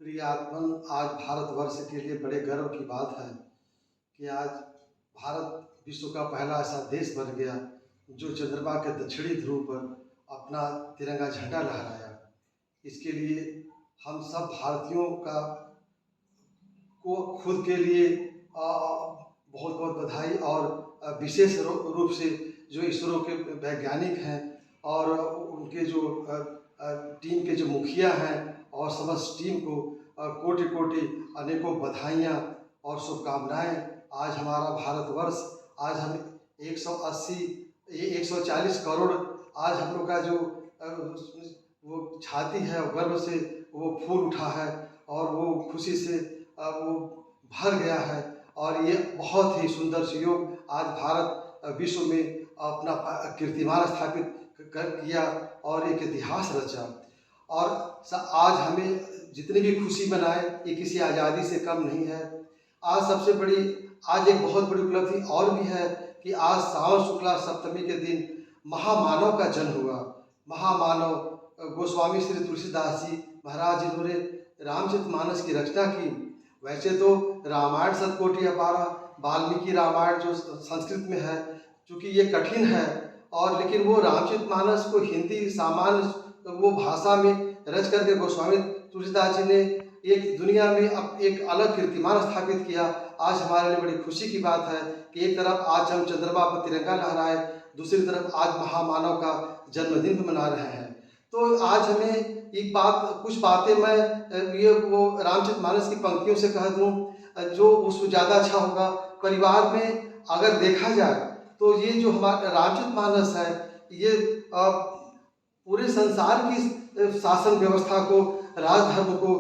प्रिय आत्मन, आज भारतवर्ष के लिए बड़े गर्व की बात है कि आज भारत विश्व का पहला ऐसा देश बन गया जो चंद्रमा के दक्षिणी ध्रुव पर अपना तिरंगा झंडा लहराया। इसके लिए हम सब भारतीयों का को खुद के लिए बहुत बहुत बधाई और विशेष रूप से जो इसरो के वैज्ञानिक हैं और उनके जो टीम के जो मुखिया हैं और समस्त टीम को कोटि कोटि अनेकों बधाइयाँ और शुभकामनाएं। आज हमारा भारतवर्ष, आज हम 140 करोड़, आज हम लोग का जो वो छाती है और गर्व से वो फूल उठा है और वो खुशी से वो भर गया है। और ये बहुत ही सुंदर सहयोग आज भारत विश्व में अपना कीर्तिमान स्थापित किया और एक इतिहास रचा। और आज हमें जितनी भी खुशी मनाए ये किसी आज़ादी से कम नहीं है। आज सबसे बड़ी, आज एक बहुत बड़ी उपलब्धि और भी है कि आज सावन शुक्ला सप्तमी के दिन महामानव का जन्म हुआ। महामानव गोस्वामी श्री तुलसीदास जी महाराज, जिन्होंने रामचरितमानस की रचना की। वैसे तो रामायण शतकोटि अपारा, वाल्मीकि रामायण जो संस्कृत में है, चूँकि ये कठिन है और लेकिन वो रामचरितमानस को हिंदी सामान्य वो भाषा में रच करके गोस्वामी तुलसीदास जी ने एक दुनिया में अब एक अलग कीर्तिमान स्थापित किया। आज हमारे लिए बड़ी खुशी की बात है कि एक तरफ आज हम चंद्रमा पर तिरंगा लहराए, दूसरी तरफ आज महामानव का जन्मदिन भी मना रहे हैं। तो आज हमें एक बात, कुछ बातें मैं ये वो रामचरितमानस की पंक्तियों से कह दूँ जो उसको ज़्यादा अच्छा होगा। परिवार में अगर देखा जाए तो ये जो हमारा रामचरितमानस है, ये पूरे संसार की शासन व्यवस्था को, राजधर्म को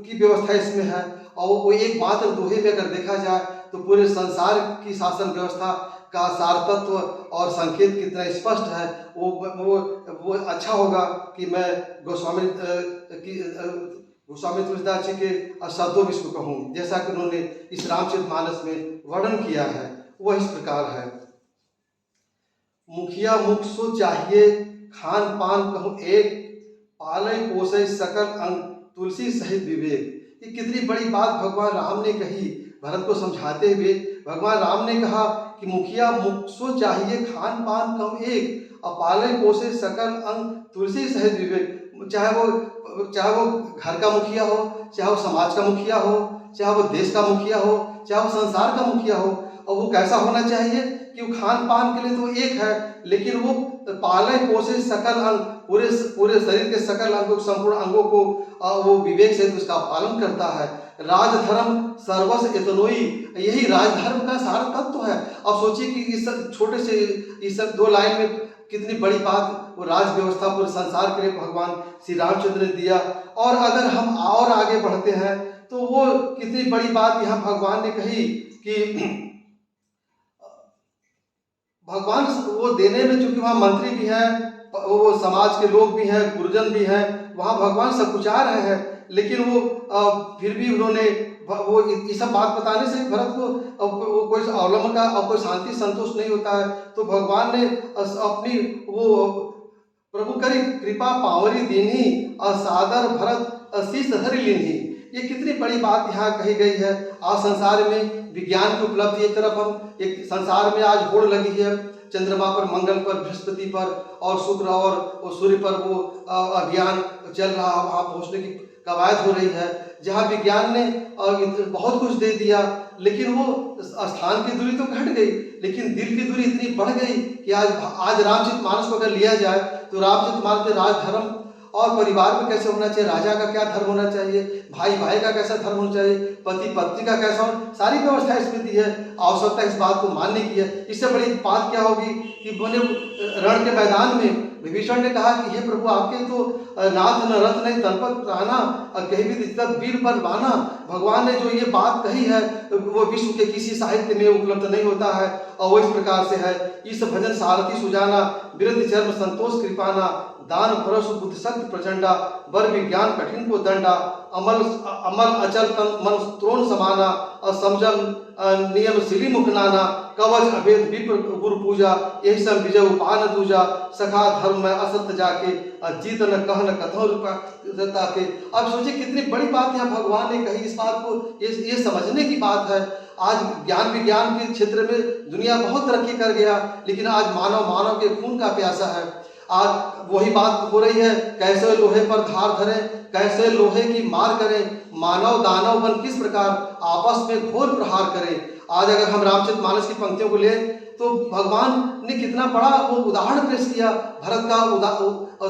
की व्यवस्था इसमें है। और वो एक मात्र दोहे में अगर देखा जाए तो पूरे संसार की शासन व्यवस्था का सार तत्व और संकेत कितना स्पष्ट है। वो अच्छा होगा कि मैं गोस्वामी तुलसीदास जी के शब्दों में इसको कहूँ, जैसा कि उन्होंने इस रामचरितमानस में वर्णन किया है। वह इस प्रकार है। मुखिया मुख सो चाहिए, खान पान कहूँ एक, पालय पोषय सकल अंग, तुलसी सहित विवेक। ये कितनी बड़ी बात भगवान राम ने कही भरत को समझाते हुए। भगवान राम ने कहा कि मुखिया मुख सो चाहिए, खान पान कहूँ एक, और पालय पोषय सकल अंग, तुलसी सहित विवेक। चाहे वो घर का मुखिया हो, चाहे वो समाज का मुखिया हो, चाहे वो देश का मुखिया हो, चाहे वो संसार का मुखिया हो। और वो कैसा होना चाहिए कि वो खान पान के लिए तो एक है, लेकिन वो पालय पोषे सकल अंग, पूरे शरीर के सकल अंगों, संपूर्ण अंगों को वो विवेक से उसका पालन करता है। राजधर्म सर्वस्व इतनोई, यही राजधर्म का सार तत्व है। अब सोचिए कि इस छोटे से इस 2 लाइन में कितनी बड़ी बात वो राज व्यवस्था पूरे संसार के लिए भगवान श्री रामचंद्र ने दिया। और अगर हम और आगे बढ़ते हैं तो वो कितनी बड़ी बात यहाँ भगवान ने कही कि भगवान वो देने में, चूंकि वहाँ मंत्री भी हैं, वो समाज के लोग भी हैं, गुरुजन भी हैं, वहाँ भगवान सब कुछ आ रहे हैं, लेकिन वो फिर भी उन्होंने वो ये सब बात बताने से भरत को वो कोई अवलंबन का और कोई शांति संतोष नहीं होता है। तो भगवान ने अपनी वो प्रभु करी कृपा पावरी दीन्ही, सादर भरत शीश धरि लीन्ही। ये कितनी बड़ी बात यहाँ कही गई है। आज संसार में विज्ञान की उपलब्धि, एक तरफ हम एक संसार में आज होड़ लगी है, चंद्रमा पर, मंगल पर, बृहस्पति पर और शुक्र और सूर्य पर वो अभियान चल रहा है, वहाँ पहुँचने की कवायद हो रही है, जहाँ विज्ञान ने बहुत कुछ दे दिया, लेकिन वो स्थान की दूरी तो घट गई, लेकिन दिल की दूरी इतनी बढ़ गई कि आज रामचरितमानस को अगर लिया जाए तो रामचरितमानस में राजधर्म और परिवार में कैसे होना चाहिए, राजा का क्या धर्म होना चाहिए, भाई भाई का कैसा धर्म होना चाहिए, पति पत्नी का कैसा होना, सारी व्यवस्था इसमें दी है। आवश्यकता इस बात को मानने की है। इससे बड़ी बात क्या होगी कि बोले रण के मैदान में विभीषण ने कहा कि हे प्रभु, आपके तो नाथ न रथ नहीं तनपत प्राणा, और कहीं भी दिखत वीर बलवाना। भगवान ने जो ये बात कही है वो विश्व के किसी साहित्य में उपलब्ध नहीं होता है। और वो इस प्रकार से है। इस भजन सारथी सुजाना, विरध चर्म संतोष कृपाना, दान परशु बुद्धि शक्ति प्रचंडा, वर विज्ञान कठिन को दंडा, अमल अचल तन मन त्रोण समाना, और समझम नियम सिली मुख नाना, कवच अभेद विप्र गुरु पूजा, यही सब विजय उपान दूजा, सखा धर्म में असत जाके, जीत न कह न कथों रूपा के। अब सोचिए कितनी बड़ी बात यहाँ भगवान ने कही, इस बात को ये समझने की बात है। आज ज्ञान विज्ञान के क्षेत्र में दुनिया बहुत तरक्की कर गया, लेकिन आज मानव के खून का प्यासा है। आज वही बात हो रही है, कैसे लोहे पर धार धरें, कैसे लोहे की मार करें, मानव दानव बन किस प्रकार आपस में घोर प्रहार करें। आज अगर हम रामचरितमानस की पंक्तियों को लें तो भगवान ने कितना बड़ा वो उदाहरण पेश किया, भरत का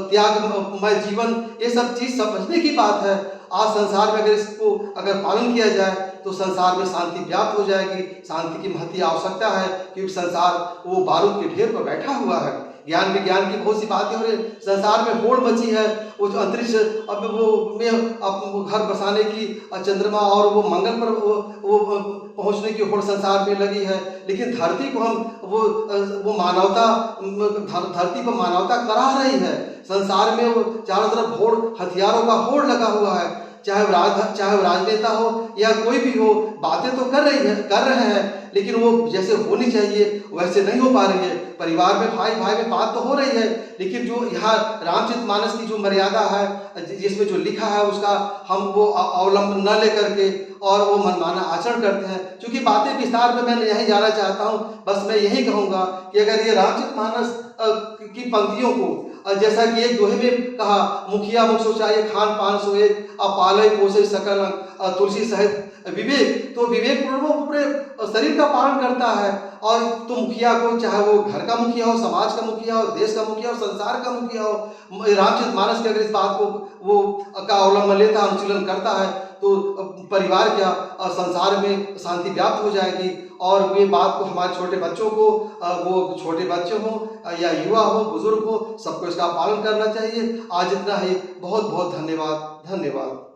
त्यागमय जीवन, ये सब चीज समझने की बात है। आज संसार में अगर इसको अगर पालन किया जाए तो संसार में शांति व्याप्त हो जाएगी। शांति की महती आवश्यकता है, क्योंकि संसार वो बारूद के ढेर पर बैठा हुआ है। ज्ञान विज्ञान की बहुत सी बातें हो रही, संसार में होड़ मची है, वो जो अंतरिक्ष अब वो में अब घर बसाने की, चंद्रमा और वो मंगल पर वो पहुंचने की होड़ संसार में लगी है। लेकिन धरती को हम वो मानवता, धरती पर मानवता करा रही है। संसार में वो चारों तरफ होड़, हथियारों का होड़ लगा हुआ है। चाहे वो राजनेता हो या कोई भी हो, बातें तो कर रहे हैं, लेकिन वो जैसे होनी चाहिए वैसे नहीं हो पा रही है। परिवार में भाई भाई में बात तो हो रही है, लेकिन जो यहाँ रामचरितमानस की जो मर्यादा है, जिसमें जो लिखा है उसका हम वो अवलंबन न लेकर के और वो मनमाना आचरण करते हैं। क्योंकि बातें विस्तार में मैं यही जाना चाहता हूँ, बस मैं यही कहूँगा कि अगर ये रामचरितमानस की पंक्तियों को, जैसा कि एक दोहे में कहा, मुखिया मुख सोचाए खान पान सोए, पाले पोसे सकल तुलसी सहित विवेक, तो विवेक पूरे शरीर का पालन करता है। और तो मुखिया को, चाहे वो घर का मुखिया हो, समाज का मुखिया हो, देश का मुखिया हो, संसार का मुखिया हो, रामचरितमानस के अगर इस बात को वो का अवलंबन लेता है, अनुशीलन करता है, तो परिवार क्या संसार में शांति व्याप्त हो जाएगी। और ये बात को हमारे छोटे बच्चों को, वो छोटे बच्चे हों या युवा हो, बुजुर्ग हो, सबको इसका पालन करना चाहिए। आज इतना ही, बहुत बहुत धन्यवाद।